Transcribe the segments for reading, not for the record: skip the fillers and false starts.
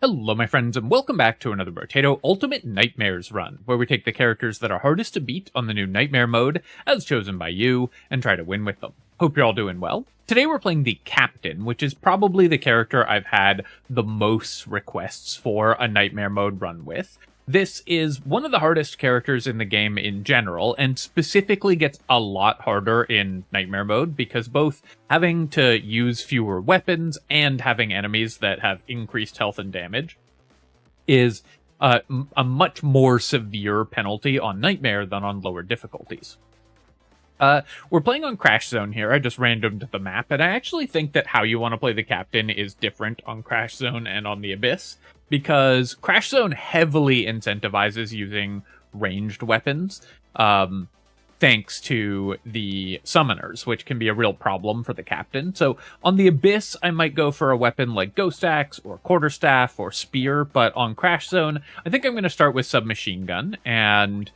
Hello my friends and welcome back to another Brotato Ultimate Nightmares run, where we take the characters that are hardest to beat on the new Nightmare mode, as chosen by you, and try to win with them. Hope you're all doing well. Today we're playing the Captain, which is probably the character I've had the most requests for a Nightmare mode run with. This is one of the hardest characters in the game in general, and specifically gets a lot harder in Nightmare mode, because both having to use fewer weapons and having enemies that have increased health and damage is a much more severe penalty on Nightmare than on lower difficulties. We're playing on Crash Zone here. I just randomed the map, and I actually think that how you want to play the Captain is different on Crash Zone and on the Abyss, because Crash Zone heavily incentivizes using ranged weapons, thanks to the summoners, which can be a real problem for the Captain. So on the Abyss, I might go for a weapon like Ghost Axe or Quarterstaff or Spear, but on Crash Zone, I think I'm going to start with Submachine Gun, and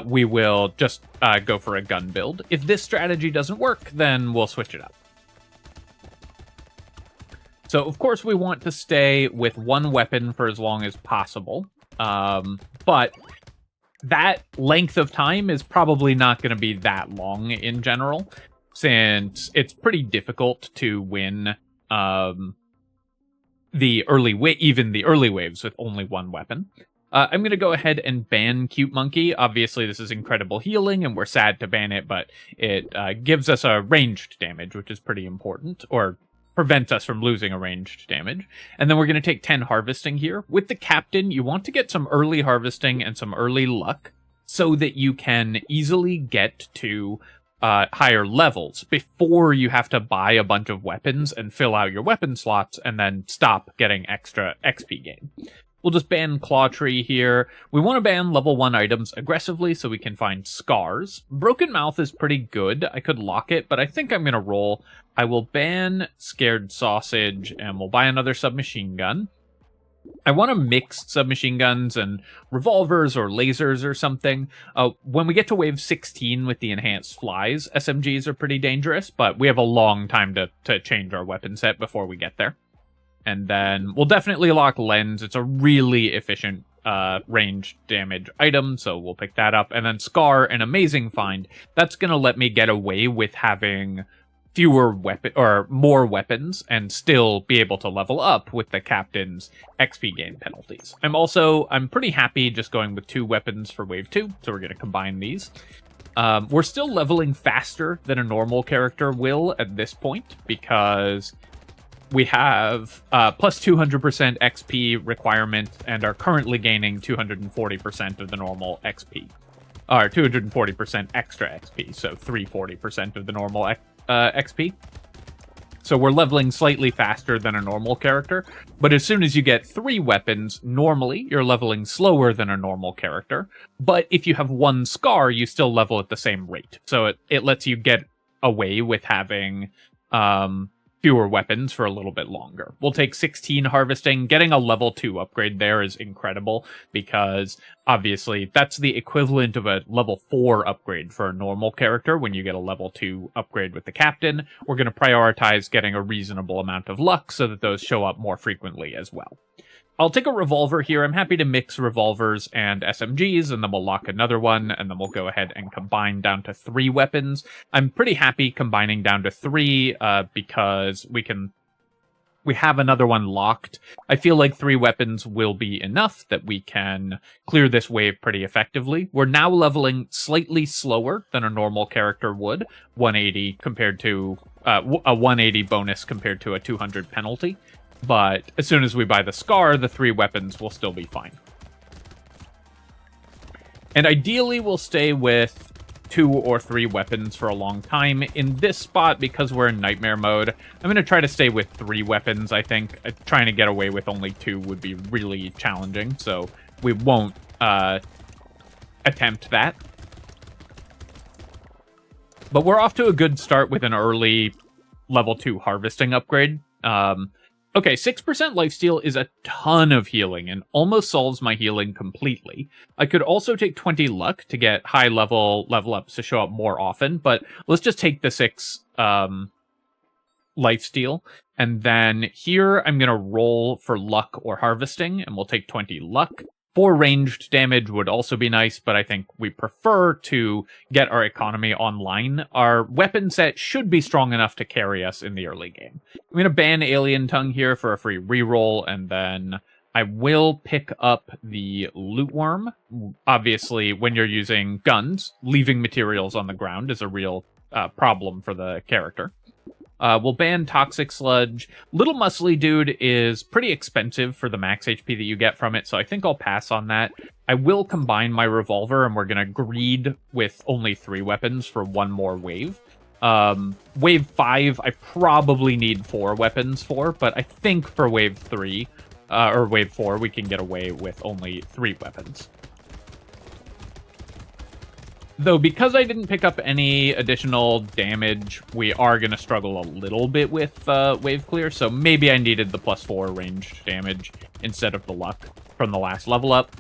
we will just go for a gun build. If this strategy doesn't work, then we'll switch it up. So, of course, we want to stay with one weapon for as long as possible, but that length of time is probably not going to be that long in general, since it's pretty difficult to win even the early waves with only one weapon. I'm going to go ahead and ban Cute Monkey. Obviously, this is incredible healing, and we're sad to ban it, but it gives us a ranged damage, which is pretty important, or prevents us from losing a ranged damage. And then we're going to take 10 harvesting here. With the Captain, you want to get some early harvesting and some early luck so that you can easily get to higher levels before you have to buy a bunch of weapons and fill out your weapon slots and then stop getting extra XP gain. We'll just ban Claw Tree here. We want to ban level 1 items aggressively so we can find scars. Broken Mouth is pretty good. I could lock it, but I think I'm going to roll. I will ban Scared Sausage, and we'll buy another submachine gun. I want to mix submachine guns and revolvers or lasers or something. When we get to wave 16 with the enhanced flies, SMGs are pretty dangerous, but we have a long time to change our weapon set before we get there. And then we'll definitely lock Lens. It's a really efficient range damage item, so we'll pick that up. And then Scar, an amazing find. That's going to let me get away with having more weapons and still be able to level up with the Captain's XP gain penalties. I'm pretty happy just going with 2 weapons for wave 2, so we're going to combine these. We're still leveling faster than a normal character will at this point, because we have plus 200% XP requirement and are currently gaining 240% of the normal XP. Or 240% extra XP, so 340% of the normal XP. So we're leveling slightly faster than a normal character, but as soon as you get 3 weapons, normally you're leveling slower than a normal character. But if you have 1 scar, you still level at the same rate. So it lets you get away with having fewer weapons for a little bit longer. We'll take 16 harvesting. Getting a level 2 upgrade there is incredible, because obviously that's the equivalent of a level 4 upgrade for a normal character. When you get a level 2 upgrade with the Captain, we're going to prioritize getting a reasonable amount of luck so that those show up more frequently as well. I'll take a revolver here. I'm happy to mix revolvers and SMGs, and then we'll lock another one, and then we'll go ahead and combine down to 3 weapons. I'm pretty happy combining down to 3, because we have another one locked. I feel like 3 weapons will be enough that we can clear this wave pretty effectively. We're now leveling slightly slower than a normal character would, 180 compared to a 180 bonus compared to a 200 penalty. But as soon as we buy the Scar, the 3 weapons will still be fine. And ideally, we'll stay with 2 or 3 weapons for a long time. In this spot, because we're in Nightmare mode, I'm going to try to stay with 3 weapons, I think. Trying to get away with only 2 would be really challenging, so we won't attempt that. But we're off to a good start with an early level 2 harvesting upgrade. Okay, 6% lifesteal is a ton of healing and almost solves my healing completely. I could also take 20 luck to get high level ups to show up more often, but let's just take the 6 lifesteal. And then here, I'm going to roll for luck or harvesting, and we'll take 20 luck. 4 ranged damage would also be nice, but I think we prefer to get our economy online. Our weapon set should be strong enough to carry us in the early game. I'm going to ban Alien Tongue here for a free reroll, and then I will pick up the Loot Worm. Obviously, when you're using guns, leaving materials on the ground is a real problem for the character. We'll ban Toxic Sludge. Little Muscly Dude is pretty expensive for the max HP that you get from it, so I think I'll pass on that. I will combine my Revolver, and we're going to greed with only 3 weapons for 1 more wave. Wave 5, I probably need 4 weapons for, but I think for Wave 3, or Wave 4, we can get away with only 3 weapons. Though, because I didn't pick up any additional damage, we are going to struggle a little bit with wave clear, so maybe I needed the +4 ranged damage instead of the luck from the last level up.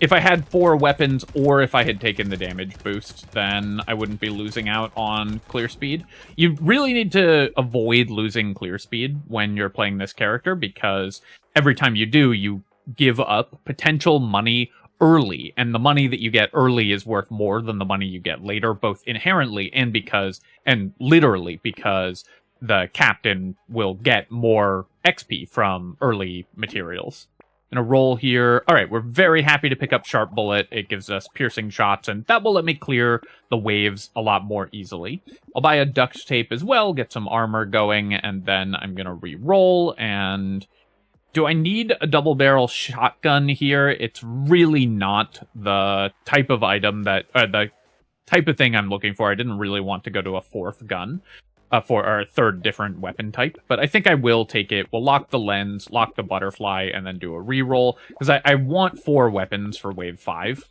If I had 4 weapons, or if I had taken the damage boost, then I wouldn't be losing out on clear speed. You really need to avoid losing clear speed when you're playing this character, because every time you do, you give up potential money early, and the money that you get early is worth more than the money you get later, both inherently and literally because the captain will get more XP from early materials. I'm gonna roll here. All right, we're very happy to pick up Sharp Bullet. It gives us piercing shots, and that will let me clear the waves a lot more easily. I'll buy a duct tape as well, get some armor going, and then I'm gonna re-roll. And do I need a double barrel shotgun here? It's really not the type of item that, the type of thing I'm looking for. I didn't really want to go to a 4th gun for our 3rd different weapon type, but I think I will take it. We'll lock the lens, lock the butterfly, and then do a reroll, because I want 4 weapons for wave 5.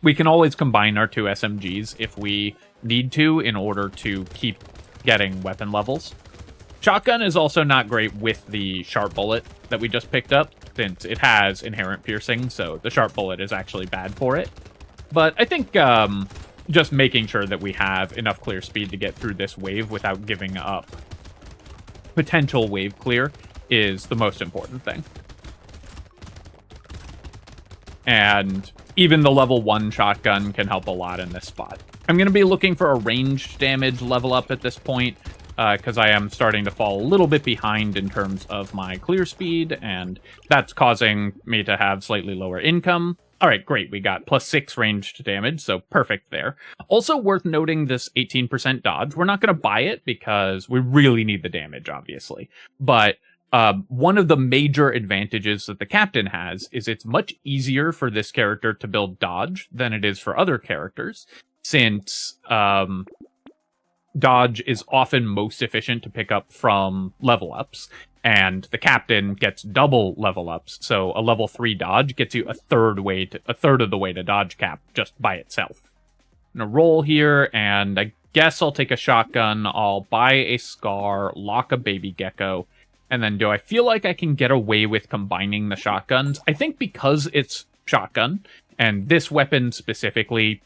We can always combine our 2 SMGs if we need to in order to keep getting weapon levels. Shotgun is also not great with the Sharp Bullet that we just picked up, since it has inherent piercing, so the Sharp Bullet is actually bad for it. But I think just making sure that we have enough clear speed to get through this wave without giving up potential wave clear is the most important thing. And even the level 1 shotgun can help a lot in this spot. I'm going to be looking for a ranged damage level up at this point, because I am starting to fall a little bit behind in terms of my clear speed, and that's causing me to have slightly lower income. All right, great. We got +6 ranged damage, so perfect there. Also worth noting this 18% dodge. We're not going to buy it because we really need the damage, obviously. But one of the major advantages that the captain has is it's much easier for this character to build dodge than it is for other characters, since dodge is often most efficient to pick up from level ups, and the captain gets double level ups, so a level 3 dodge gets you a third of the way to dodge cap just by itself. I'm gonna roll here, and I guess I'll take a shotgun. I'll buy a scar, lock a baby gecko, and then do I feel like I can get away with combining the shotguns? I think because it's shotgun, and this weapon specifically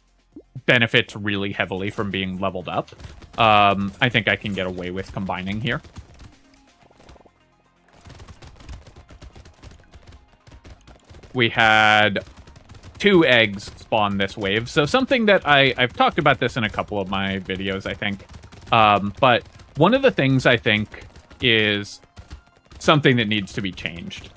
benefits really heavily from being leveled up, I think I can get away with combining here. We had 2 eggs spawn this wave, so something that I've talked about this in a couple of my videos, I think. But one of the things I think is something that needs to be changed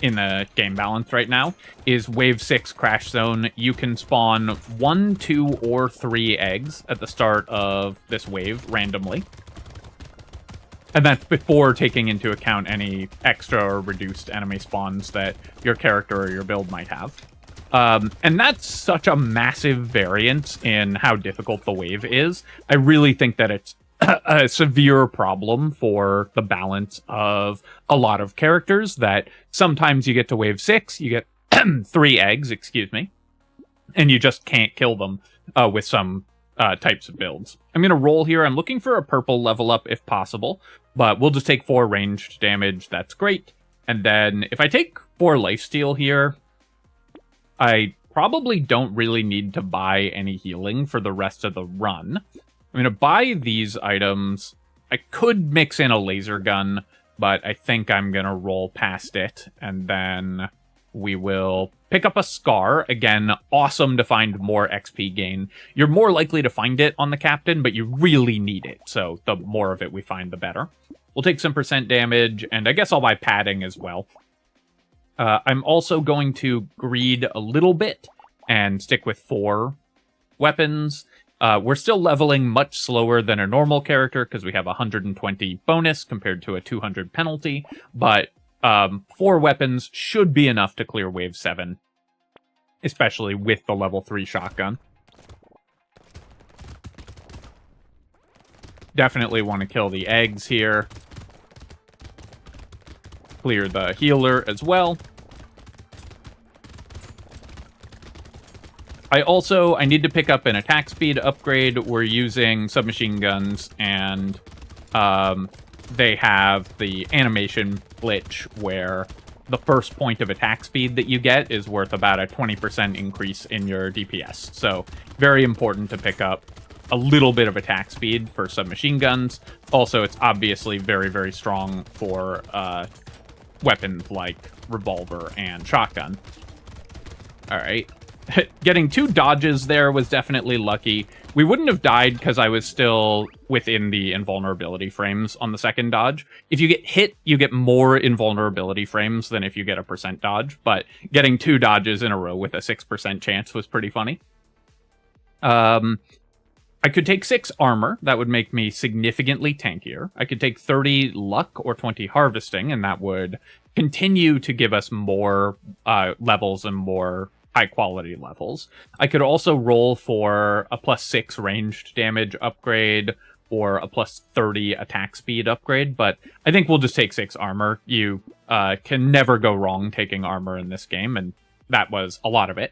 in the game balance right now is Wave 6 Crash Zone. You can spawn 1, 2, or 3 eggs at the start of this wave randomly. And that's before taking into account any extra or reduced enemy spawns that your character or your build might have. And that's such a massive variance in how difficult the wave is. I really think that it's a severe problem for the balance of a lot of characters, that sometimes you get to wave 6, you get 3 eggs, excuse me, and you just can't kill them with some types of builds. I'm going to roll here. I'm looking for a purple level up if possible, but we'll just take 4 ranged damage. That's great. And then if I take 4 lifesteal here, I probably don't really need to buy any healing for the rest of the run. I'm going to buy these items. I could mix in a laser gun, but I think I'm going to roll past it, and then we will pick up a Scar. Again, awesome to find more XP gain. You're more likely to find it on the Captain, but you really need it, so the more of it we find, the better. We'll take some % damage, and I guess I'll buy padding as well. I'm also going to greed a little bit and stick with 4 weapons. We're still leveling much slower than a normal character because we have 120 bonus compared to a 200 penalty, but 4 weapons should be enough to clear Wave 7, especially with the level 3 shotgun. Definitely want to kill the eggs here. Clear the healer as well. I need to pick up an attack speed upgrade. We're using submachine guns, and they have the animation glitch where the first point of attack speed that you get is worth about a 20% increase in your DPS. So very important to pick up a little bit of attack speed for submachine guns. Also, it's obviously very, very strong for weapons like revolver and shotgun. All right. Getting 2 dodges there was definitely lucky. We wouldn't have died because I was still within the invulnerability frames on the second dodge. If you get hit, you get more invulnerability frames than if you get a % dodge, but getting 2 dodges in a row with a 6% chance was pretty funny. I could take 6 armor. That would make me significantly tankier. I could take 30 luck or 20 harvesting, and that would continue to give us more levels and more high-quality levels. I could also roll for a +6 ranged damage upgrade or a +30 attack speed upgrade, but I think we'll just take 6 armor. You can never go wrong taking armor in this game, and that was a lot of it.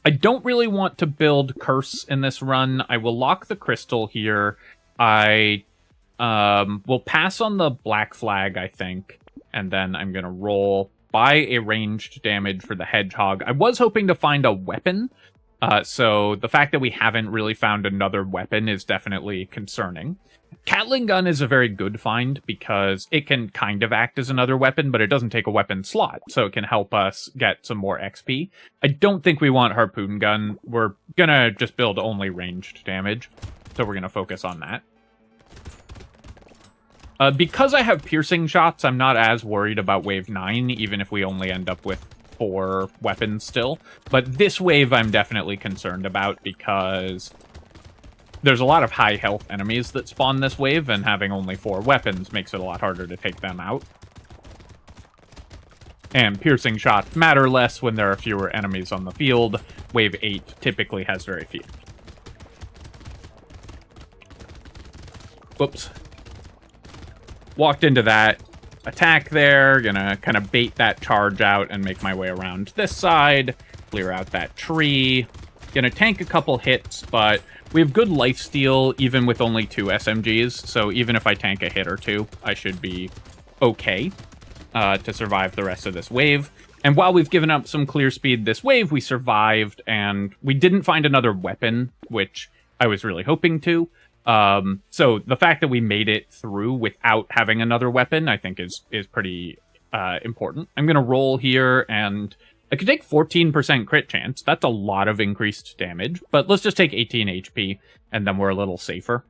I don't really want to build Curse in this run. I will lock the crystal here. I will pass on the black flag, I think, and then I'm going to roll buy a ranged damage for the hedgehog. I was hoping to find a weapon, so the fact that we haven't really found another weapon is definitely concerning. Catling gun is a very good find because it can kind of act as another weapon, but it doesn't take a weapon slot, so it can help us get some more XP. I don't think we want harpoon gun. We're gonna just build only ranged damage, so we're gonna focus on that. Because I have piercing shots, I'm not as worried about wave 9, even if we only end up with 4 weapons still. But this wave I'm definitely concerned about because there's a lot of high health enemies that spawn this wave, and having only 4 weapons makes it a lot harder to take them out. And piercing shots matter less when there are fewer enemies on the field. Wave 8 typically has very few. Whoops. Walked into that attack there. Gonna kind of bait that charge out and make my way around this side. Clear out that tree. Gonna tank a couple hits, but we have good lifesteal even with only 2 SMGs. So even if I tank a hit or 2, I should be okay to survive the rest of this wave. And while we've given up some clear speed this wave, we survived, and we didn't find another weapon, which I was really hoping to. So the fact that we made it through without having another weapon, I think is pretty important. I'm going to roll here, and I could take 14% crit chance. That's a lot of increased damage, but let's just take 18 HP, and then we're a little safer.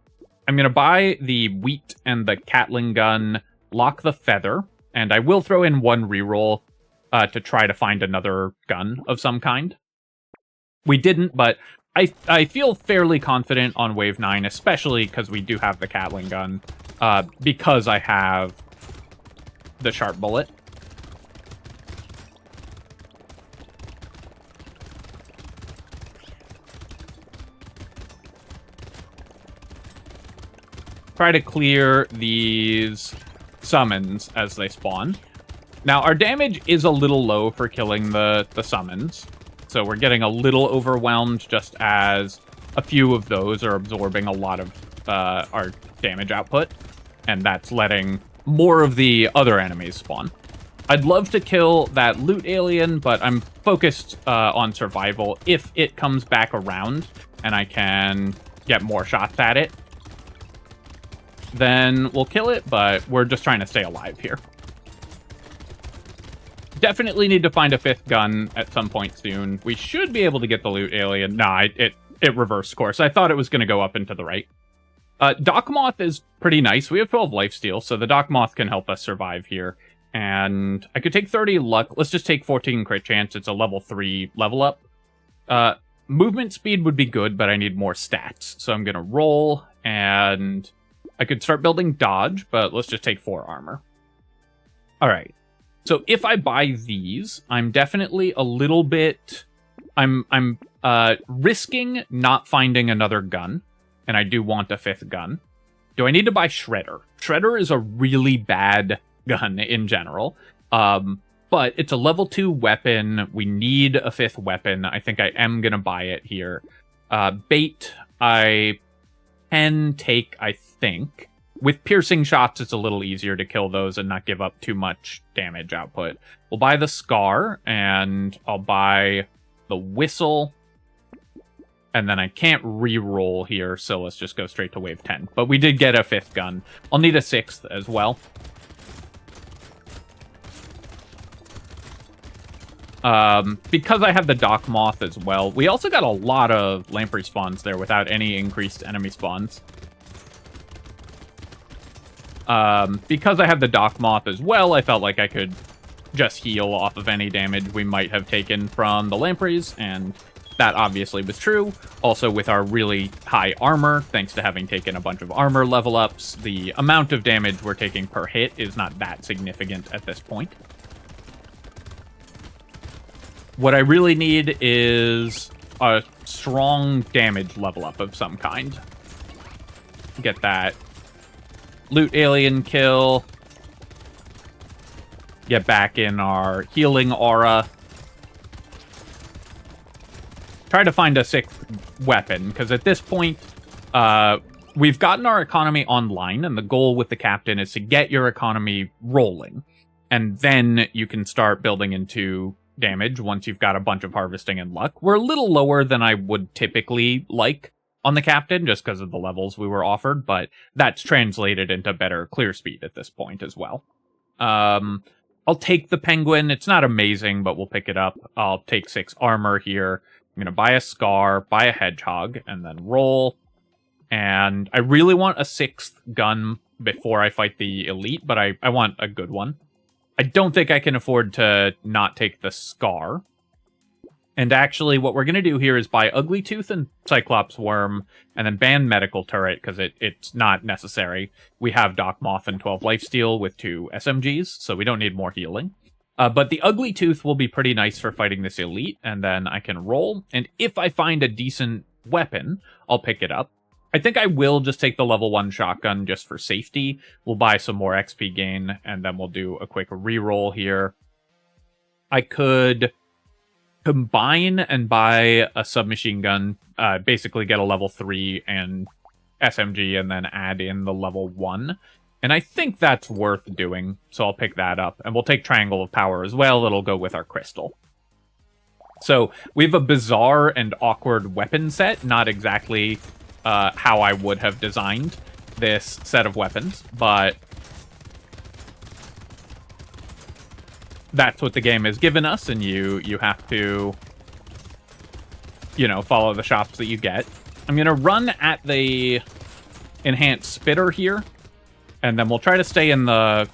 I'm going to buy the wheat and the Catling gun, lock the feather, and I will throw in 1 reroll to try to find another gun of some kind. We didn't, but I feel fairly confident on wave 9, especially because we do have the Catling gun, because I have the sharp bullet. Try to clear these summons as they spawn. Now, our damage is a little low for killing the summons, so we're getting a little overwhelmed just as a few of those are absorbing a lot of our damage output, and that's letting more of the other enemies spawn. I'd love to kill that loot alien, but I'm focused on survival. If it comes back around and I can get more shots at it, then we'll kill it, but we're just trying to stay alive here. Definitely need to find a 5th gun at some point soon. We should be able to get the loot alien. Nah, it reversed course. I thought it was going to go up and to the right. Dock Moth is pretty nice. We have 12 lifesteal, so the Dock Moth can help us survive here. And I could take 30 luck. Let's just take 14 crit chance. It's a level 3 level up. Movement speed would be good, but I need more stats. So I'm going to roll, and I could start building dodge, but let's just take 4 armor. All right. So if I buy these, I'm definitely a little bit... I'm risking not finding another gun, and I do want a 5th gun. Do I need to buy Shredder? Shredder is a really bad gun in general, but it's a level 2 weapon. We need a 5th weapon. I think I am going to buy it here. Bait, I can take, I think. With piercing shots, it's a little easier to kill those and not give up too much damage output. We'll buy the Scar, and I'll buy the Whistle. And then I can't re-roll here, so let's just go straight to wave 10. But we did get a 5th gun. I'll need a 6th as well. Because I have the Dock Moth as well. We also got a lot of lamprey spawns there without any increased enemy spawns. Because I have the Dock Moth as well, I felt like I could just heal off of any damage we might have taken from the lampreys, and that obviously was true. Also, with our really high armor, thanks to having taken a bunch of armor level ups, the amount of damage we're taking per hit is not that significant at this point. What I really need is a strong damage level up of some kind. Get that loot alien kill. Get back in our healing aura. Try to find a 6th weapon, because at this point, we've gotten our economy online, and the goal with the captain is to get your economy rolling. And then you can start building into damage once you've got a bunch of harvesting and luck. We're a little lower than I would typically like on the captain, just because of the levels we were offered, but that's translated into better clear speed at this point as well. I'll take the penguin. It's not amazing, but we'll pick it up. I'll take 6 armor here. I'm going to buy a Scar, buy a hedgehog, and then roll. And I really want a 6th gun before I fight the elite, but I want a good one. I don't think I can afford to not take the Scar. And actually, what we're going to do here is buy Ugly Tooth and Cyclops Worm, and then ban Medical Turret, because it's not necessary. We have Dock Moth and 12 lifesteal with 2 SMGs, so we don't need more healing. But the Ugly Tooth will be pretty nice for fighting this elite, and then I can roll. And if I find a decent weapon, I'll pick it up. I think I will just take the level 1 shotgun just for safety. We'll buy some more XP gain, and then we'll do a quick reroll here. I could combine and buy a submachine gun, basically get a level 3 and SMG, and then add in the level 1. And I think that's worth doing, so I'll pick that up. And we'll take Triangle of Power as well. It'll go with our crystal. So we have a bizarre and awkward weapon set. Not exactly how I would have designed this set of weapons, but that's what the game has given us, and you have to, you know, follow the shops that you get. I'm going to run at the enhanced spitter here, and then we'll try to stay in the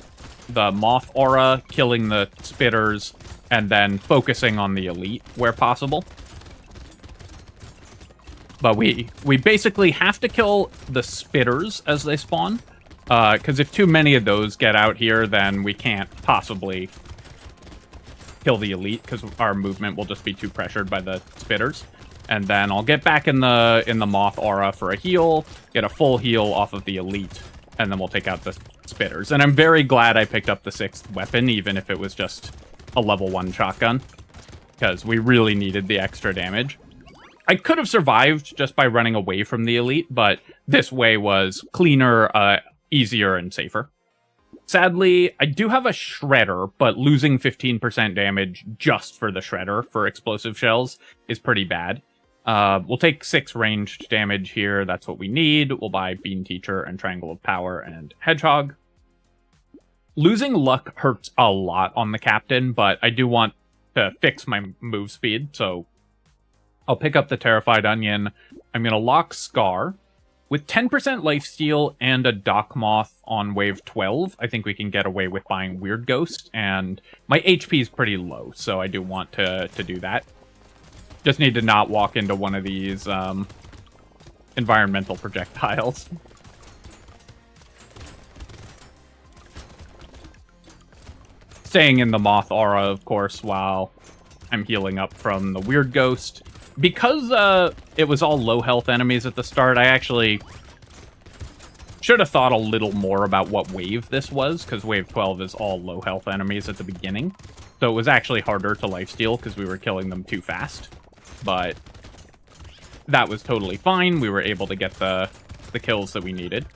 moth aura, killing the spitters, and then focusing on the elite where possible. But we basically have to kill the spitters as they spawn, because if too many of those get out here, then we can't possibly kill the elite, because our movement will just be too pressured by the spitters. And then I'll get back in the moth aura for a heal, get a full heal off of the elite, and then we'll take out the spitters. And I'm very glad I picked up the 6th weapon, even if it was just a level 1 shotgun, because we really needed the extra damage. I could have survived just by running away from the elite, but this way was cleaner, easier, and safer. Sadly, I do have a shredder, but losing 15% damage just for the shredder for explosive shells is pretty bad. We'll take 6 ranged damage here. That's what we need. We'll buy Bean Teacher and Triangle of Power and Hedgehog. Losing luck hurts a lot on the captain, but I do want to fix my move speed, so I'll pick up the Terrified Onion. I'm going to lock Scar. With 10% lifesteal and a Dock Moth on wave 12, I think we can get away with buying Weird Ghost, and my HP is pretty low, so I do want to do that. Just need to not walk into one of these environmental projectiles. Staying in the Moth aura, of course, while I'm healing up from the Weird Ghost. Because it was all low health enemies at the start, I actually should have thought a little more about what wave this was, because wave 12 is all low health enemies at the beginning. So it was actually harder to lifesteal because we were killing them too fast. But that was totally fine. We were able to get the kills that we needed.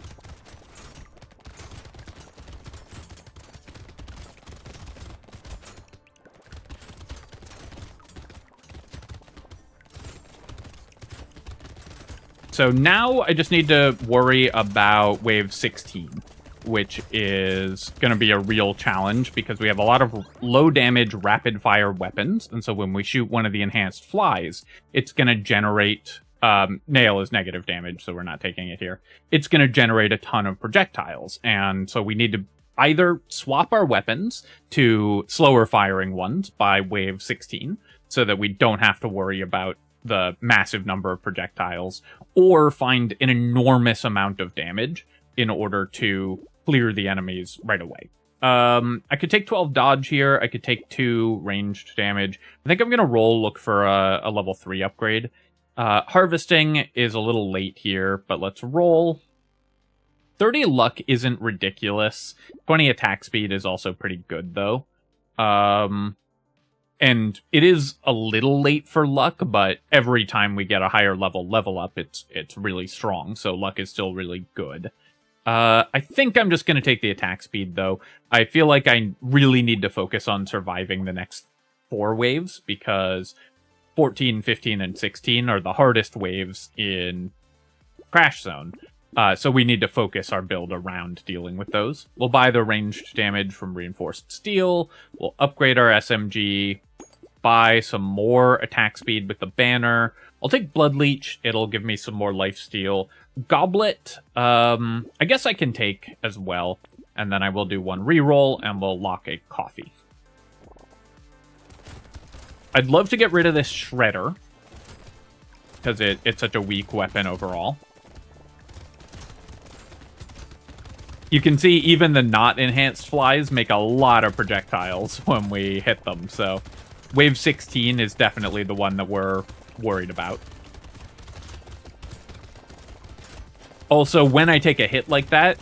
So now I just need to worry about wave 16, which is going to be a real challenge because we have a lot of low damage rapid fire weapons. And so when we shoot one of the enhanced flies, it's going to generate, nail is negative damage, so we're not taking it here. It's going to generate a ton of projectiles. And so we need to either swap our weapons to slower firing ones by wave 16 so that we don't have to worry about the massive number of projectiles, or find an enormous amount of damage in order to clear the enemies right away. I could take 12 dodge here. I could take 2 ranged damage. I think I'm going to roll, look for a level 3 upgrade. Harvesting is a little late here, but let's roll. 30 luck isn't ridiculous. 20 attack speed is also pretty good, though. And it is a little late for luck, but every time we get a higher level up, it's really strong. So luck is still really good. I think I'm just going to take the attack speed, though. I feel like I really need to focus on surviving the next 4 waves, because 14, 15, and 16 are the hardest waves in Crash Zone. So we need to focus our build around dealing with those. We'll buy the ranged damage from Reinforced Steel. We'll upgrade our SMG. Buy some more attack speed with the banner. I'll take Blood Leech. It'll give me some more lifesteal. Goblet, I guess I can take as well. And then I will do 1 reroll, and we'll lock a coffee. I'd love to get rid of this Shredder, because it's such a weak weapon overall. You can see even the not enhanced flies make a lot of projectiles when we hit them, so wave 16 is definitely the one that we're worried about. Also, when I take a hit like that,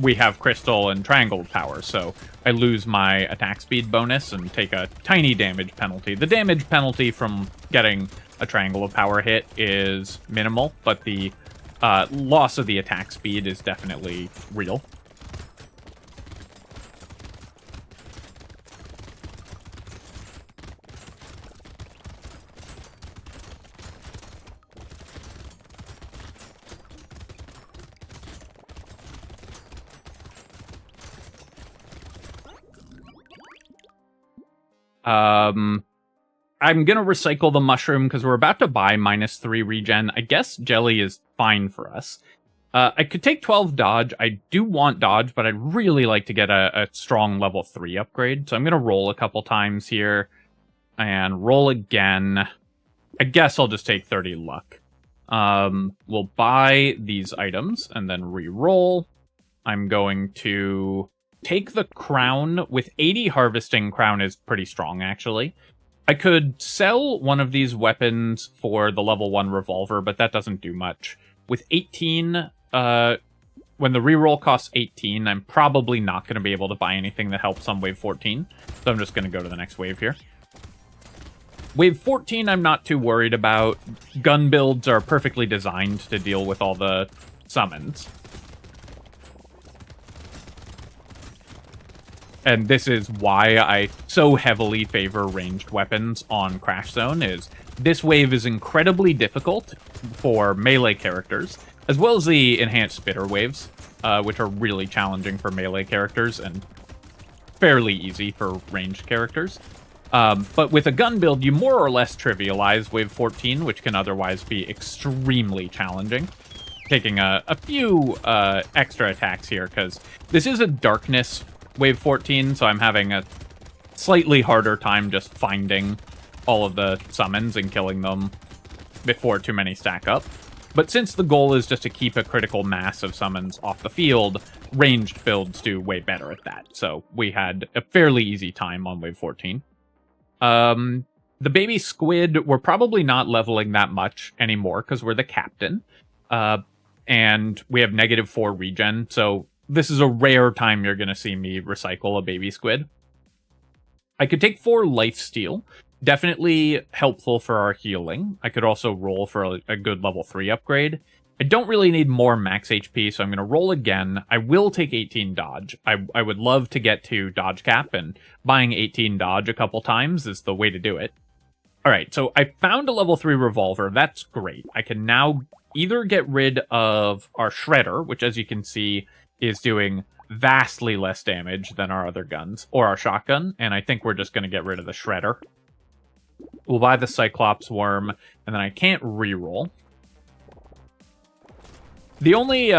we have Crystal and Triangle Power, so I lose my attack speed bonus and take a tiny damage penalty. The damage penalty from getting a Triangle of Power hit is minimal, but the loss of the attack speed is definitely real. I'm going to recycle the mushroom because we're about to buy -3 regen. I guess jelly is fine for us. I could take 12 dodge. I do want dodge, but I'd really like to get a strong level 3 upgrade. So I'm going to roll a couple times here and roll again. I guess I'll just take 30 luck. We'll buy these items and then re-roll. I'm going to take the crown. With 80 harvesting, crown is pretty strong, actually. I could sell one of these weapons for the level 1 revolver, but that doesn't do much. With 18, when the reroll costs 18, I'm probably not going to be able to buy anything that helps on wave 14. So I'm just going to go to the next wave here. Wave 14, I'm not too worried about. Gun builds are perfectly designed to deal with all the summons. and this is why I so heavily favor ranged weapons on Crash Zone, is this wave is incredibly difficult for melee characters, as well as the enhanced spitter waves, which are really challenging for melee characters and fairly easy for ranged characters. But with a gun build, you more or less trivialize wave 14, which can otherwise be extremely challenging. Taking a few extra attacks here, because this is a darkness wave 14, so I'm having a slightly harder time just finding all of the summons and killing them before too many stack up. But since the goal is just to keep a critical mass of summons off the field, ranged builds do way better at that. So we had a fairly easy time on wave 14. The baby squid, we're probably not leveling that much anymore because we're the captain. And we have -4 regen, so this is a rare time you're going to see me recycle a baby squid. I could take 4 lifesteal. Definitely helpful for our healing. I could also roll for a good level 3 upgrade. I don't really need more max HP, so I'm going to roll again. I will take 18 dodge. I would love to get to dodge cap, and buying 18 dodge a couple times is the way to do it. Alright, so I found a level 3 revolver. That's great. I can now either get rid of our shredder, which as you can see is doing vastly less damage than our other guns, or our shotgun, and I think we're just going to get rid of the shredder. We'll buy the Cyclops worm, and then I can't reroll. The only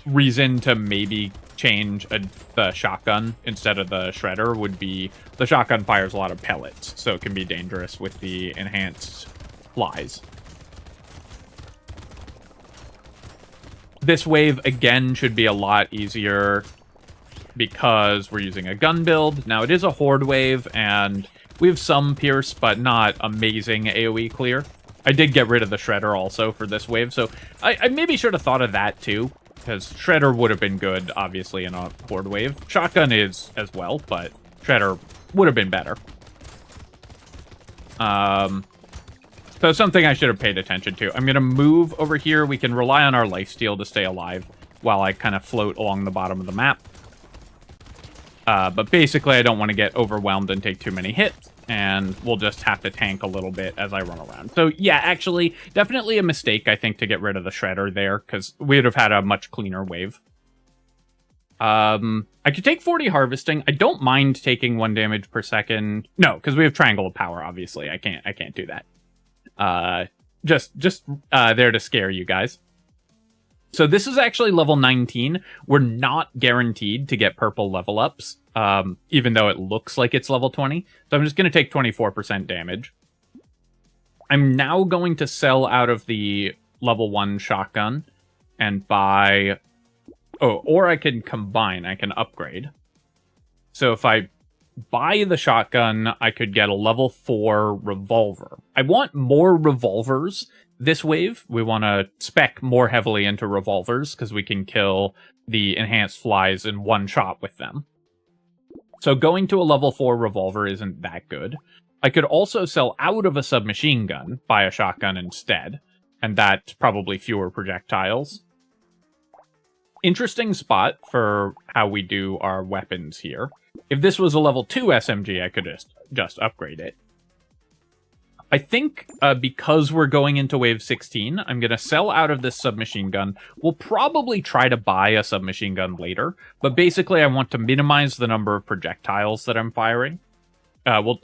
reason to maybe change the shotgun instead of the shredder would be the shotgun fires a lot of pellets, so it can be dangerous with the enhanced flies. This wave, again, should be a lot easier because we're using a gun build. Now, it is a horde wave, and we have some pierce, but not amazing AoE clear. I did get rid of the shredder also for this wave, so I maybe should have thought of that too, because shredder would have been good, obviously, in a horde wave. Shotgun is as well, but shredder would have been better. So something I should have paid attention to. I'm going to move over here. We can rely on our lifesteal to stay alive while I kind of float along the bottom of the map. But basically, I don't want to get overwhelmed and take too many hits, and we'll just have to tank a little bit as I run around. So yeah, actually, definitely a mistake, I think, to get rid of the shredder there, because we would have had a much cleaner wave. I could take 40 harvesting. I don't mind taking 1 damage per second. No, because we have triangle of power, obviously. I can't do that. Just there to scare you guys. So this is actually level 19. We're not guaranteed to get purple level ups, even though it looks like it's level 20. So I'm just going to take 24% damage. I'm now going to sell out of the level 1 shotgun and buy... Oh, or I can combine. I can upgrade. So if I buy the shotgun, I could get a level 4 revolver. I want more revolvers this wave. We want to spec more heavily into revolvers because we can kill the enhanced flies in one shot with them. So going to a level 4 revolver isn't that good. I could also sell out of a submachine gun, buy a shotgun instead, and that's probably fewer projectiles. Interesting spot for how we do our weapons here. If this was a level 2 SMG, I could just upgrade it. I think because we're going into wave 16, I'm going to sell out of this submachine gun. We'll probably try to buy a submachine gun later, but basically I want to minimize the number of projectiles that I'm firing. We'll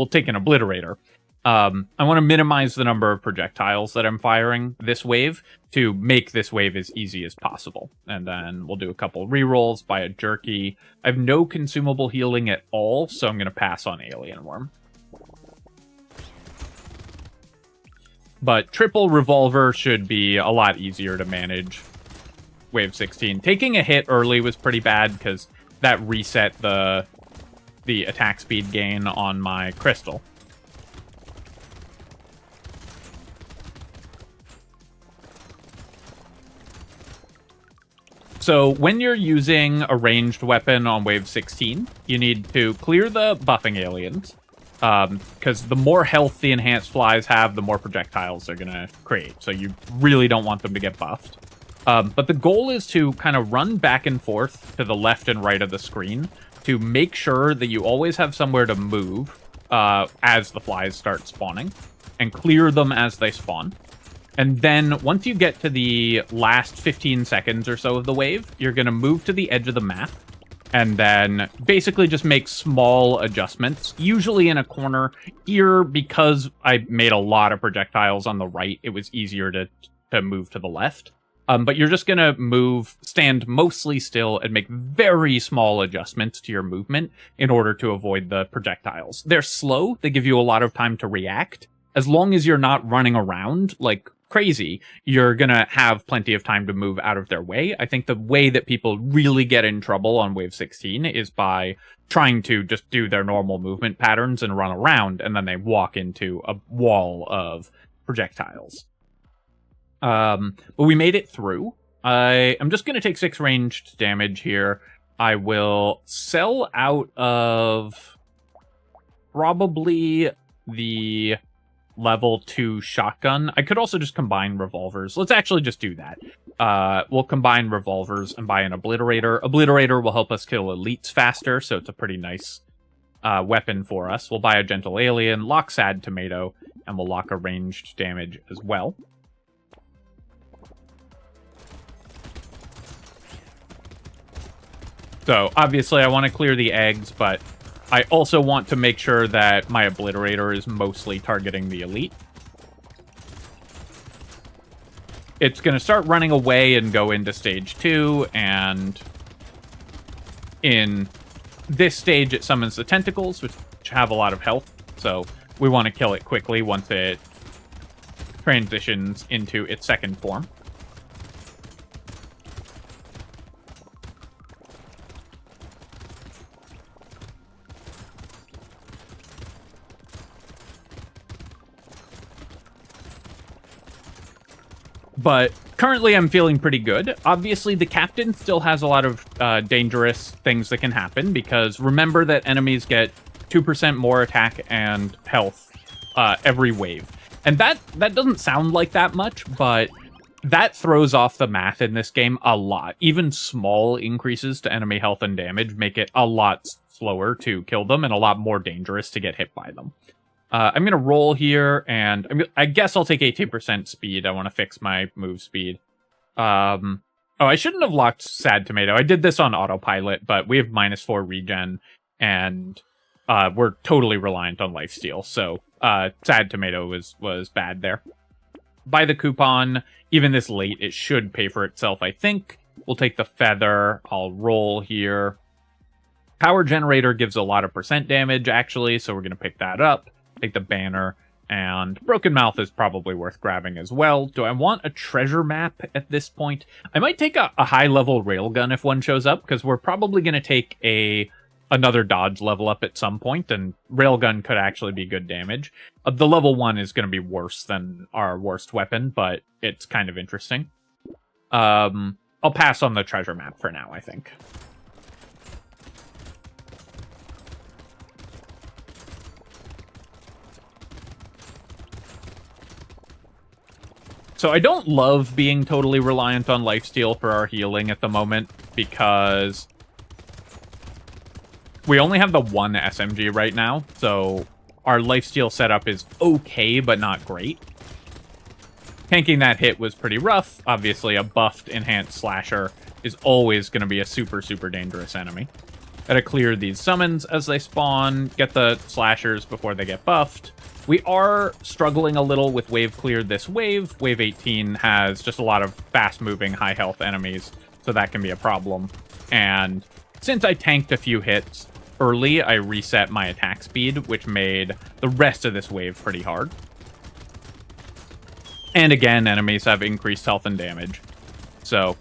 take an obliterator. I want to minimize the number of projectiles that I'm firing this wave to make this wave as easy as possible. And then we'll do a couple rerolls, buy a jerky. I have no consumable healing at all, so I'm going to pass on Alien Worm. But triple revolver should be a lot easier to manage wave 16. Taking a hit early was pretty bad because that reset the attack speed gain on my crystal. So when you're using a ranged weapon on wave 16, you need to clear the buffing aliens. Because the more health the enhanced flies have, the more projectiles they're going to create. So you really don't want them to get buffed. But the goal is to kind of run back and forth to the left and right of the screen to make sure that you always have somewhere to move as the flies start spawning, and clear them as they spawn. And then once you get to the last 15 seconds or so of the wave, you're going to move to the edge of the map, and then basically just make small adjustments, usually in a corner. Here, because I made a lot of projectiles on the right, it was easier to move to the left. But you're just going to stand mostly still, and make very small adjustments to your movement in order to avoid the projectiles. They're slow. They give you a lot of time to react. As long as you're not running around like crazy, you're going to have plenty of time to move out of their way. I think the way that people really get in trouble on Wave 16 is by trying to just do their normal movement patterns and run around, and then they walk into a wall of projectiles. But we made it through. I'm just going to take 6 ranged damage here. I will sell out of probably the level 2 shotgun. I could also just combine revolvers. Let's actually just do that. We'll combine revolvers and buy an obliterator. Obliterator will help us kill elites faster, so it's a pretty nice weapon for us. We'll buy a gentle alien, lock sad tomato, and we'll lock a ranged damage as well. So, obviously, I want to clear the eggs, but I also want to make sure that my obliterator is mostly targeting the elite. It's going to start running away and go into stage 2, and in this stage, it summons the tentacles, which have a lot of health, so we want to kill it quickly once it transitions into its second form. But currently I'm feeling pretty good. Obviously, the captain still has a lot of dangerous things that can happen, because remember that enemies get 2% more attack and health every wave. And that doesn't sound like that much, but that throws off the math in this game a lot. Even small increases to enemy health and damage make it a lot slower to kill them and a lot more dangerous to get hit by them. I'm going to roll here, and I guess I'll take 18% speed. I want to fix my move speed. Oh, I shouldn't have locked Sad Tomato. I did this on autopilot, but we have -4 regen, and we're totally reliant on lifesteal, so Sad Tomato was bad there. Buy the coupon. Even this late, it should pay for itself, I think. We'll take the feather. I'll roll here. Power generator gives a lot of percent damage, actually, so we're going to pick that up. Take the banner, and Broken Mouth is probably worth grabbing as well. Do I want a treasure map at this point? I might take a high-level railgun if one shows up, because we're probably going to take another dodge level up at some point, and railgun could actually be good damage. The level 1 is going to be worse than our worst weapon, but it's kind of interesting. I'll pass on the treasure map for now, I think. So I don't love being totally reliant on lifesteal for our healing at the moment, because we only have the one SMG right now, so our lifesteal setup is okay, but not great. Tanking that hit was pretty rough. Obviously, a buffed enhanced slasher is always going to be a super, super dangerous enemy. Gotta clear these summons as they spawn, get the slashers before they get buffed. We are struggling a little with wave clear this wave. Wave 18 has just a lot of fast-moving, high-health enemies, so that can be a problem. And since I tanked a few hits early, I reset my attack speed, which made the rest of this wave pretty hard. And again, enemies have increased health and damage. So,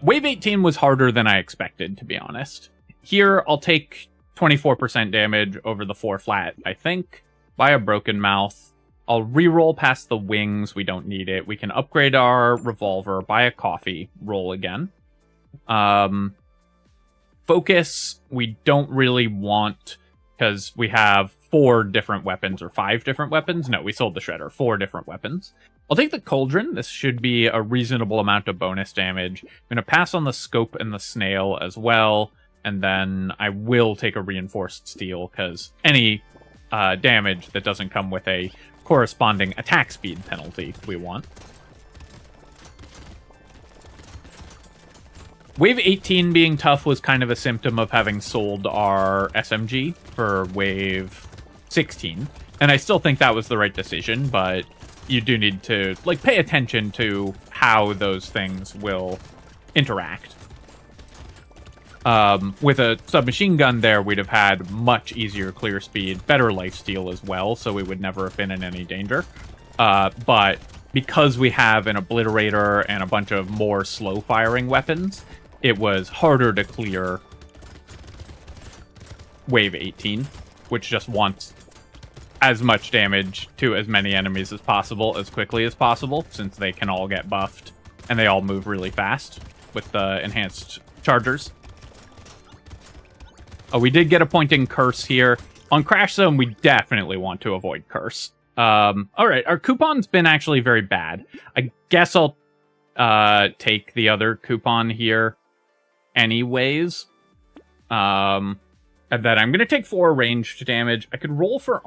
wave 18 was harder than I expected, to be honest. Here, I'll take 24% damage over the 4 flat, I think. Buy a Broken Mouth. I'll reroll past the wings. We don't need it. We can upgrade our revolver, buy a coffee, roll again. Focus, we don't really want, because we have 4 different weapons, or 5 different weapons. No, we sold the Shredder. 4 different weapons. I'll take the Cauldron. This should be a reasonable amount of bonus damage. I'm going to pass on the Scope and the Snail as well, and then I will take a Reinforced Steel, because any damage that doesn't come with a corresponding attack speed penalty we want. Wave 18 being tough was kind of a symptom of having sold our SMG for Wave 16. And I still think that was the right decision, but you do need to like pay attention to how those things will interact. With a submachine gun there, we'd have had much easier clear speed, better lifesteal as well, so we would never have been in any danger. But because we have an Obliterator and a bunch of more slow-firing weapons, it was harder to clear Wave 18, which just wants as much damage to as many enemies as possible, as quickly as possible, since they can all get buffed, and they all move really fast with the enhanced chargers. Oh, we did get a point in Curse here. On Crash Zone, we definitely want to avoid Curse. Alright, our coupon's been actually very bad. I guess I'll take the other coupon here anyways. And then I'm gonna take 4 ranged damage. I could roll for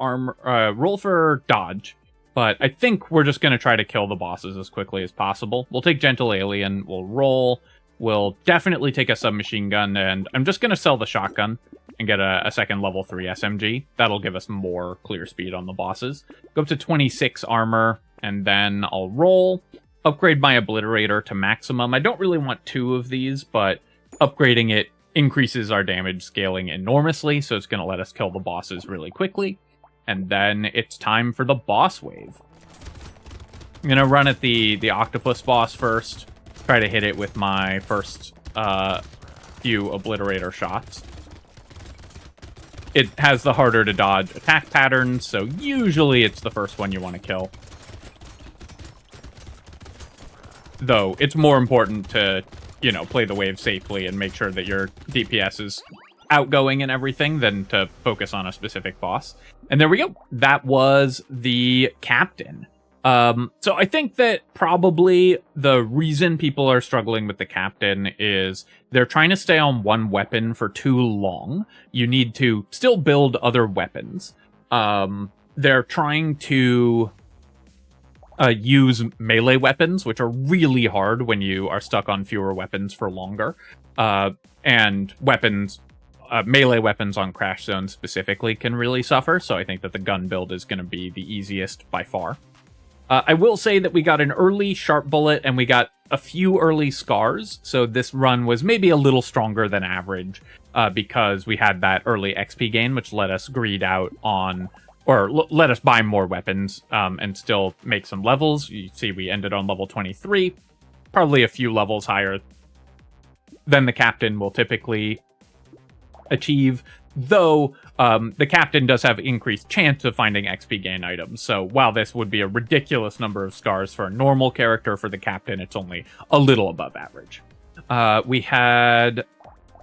roll for dodge, but I think we're just gonna try to kill the bosses as quickly as possible. We'll take Gentle Alien, we'll roll, we'll definitely take a submachine gun, and I'm just gonna sell the shotgun and get a second level 3 SMG. That'll give us more clear speed on the bosses. Go up to 26 armor, and then I'll roll, upgrade my Obliterator to maximum. I don't really want 2 of these, but upgrading it increases our damage scaling enormously, so it's going to let us kill the bosses really quickly. And then it's time for the boss wave. I'm going to run at the octopus boss first, try to hit it with my first few Obliterator shots. It has the harder to dodge attack patterns, so usually it's the first one you want to kill. Though, it's more important to, you know, play the wave safely and make sure that your DPS is outgoing and everything than to focus on a specific boss. And there we go. That was the Captain. So I think that probably the reason people are struggling with the Captain is they're trying to stay on one weapon for too long. You need to still build other weapons. They're trying to use melee weapons, which are really hard when you are stuck on fewer weapons for longer. And weapons, melee weapons on Crash Zone specifically can really suffer, so I think that the gun build is going to be the easiest by far. I will say that we got an early Sharp Bullet and we got a few early Scars, so this run was maybe a little stronger than average because we had that early XP gain, which let us greed out on, or let us buy more weapons and still make some levels. You see we ended on level 23, probably a few levels higher than the Captain will typically achieve, though the Captain does have increased chance of finding XP gain items, so while this would be a ridiculous number of Scars for a normal character, for the Captain it's only a little above average. We had...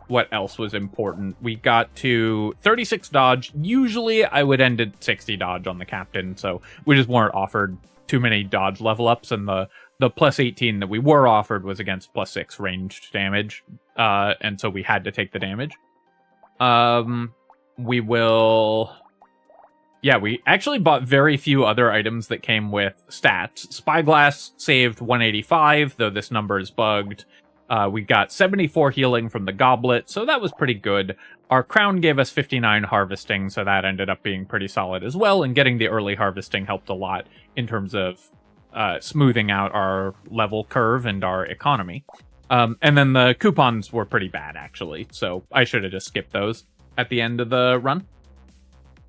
what else was important? We got to 36 dodge. Usually I would end at 60 dodge on the Captain, so we just weren't offered too many dodge level ups, and the plus 18 that we were offered was against plus 6 ranged damage, and so we had to take the damage. We will... yeah, we actually bought very few other items that came with stats. Spyglass saved 185, though this number is bugged. We got 74 healing from the Goblet, so that was pretty good. Our Crown gave us 59 harvesting, so that ended up being pretty solid as well, and getting the early harvesting helped a lot in terms of smoothing out our level curve and our economy. And then the coupons were pretty bad, actually, so I should have just skipped those at the end of the run.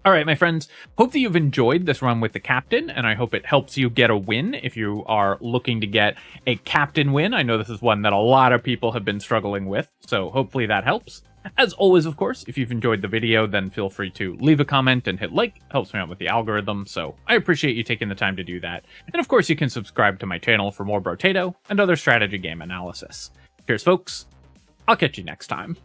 Alright, my friends, hope that you've enjoyed this run with the Captain, and I hope it helps you get a win if you are looking to get a Captain win. I know this is one that a lot of people have been struggling with, so hopefully that helps. As always, of course, if you've enjoyed the video, then feel free to leave a comment and hit like. It helps me out with the algorithm, so I appreciate you taking the time to do that. And of course, you can subscribe to my channel for more Brotato and other strategy game analysis. Cheers, folks. I'll catch you next time.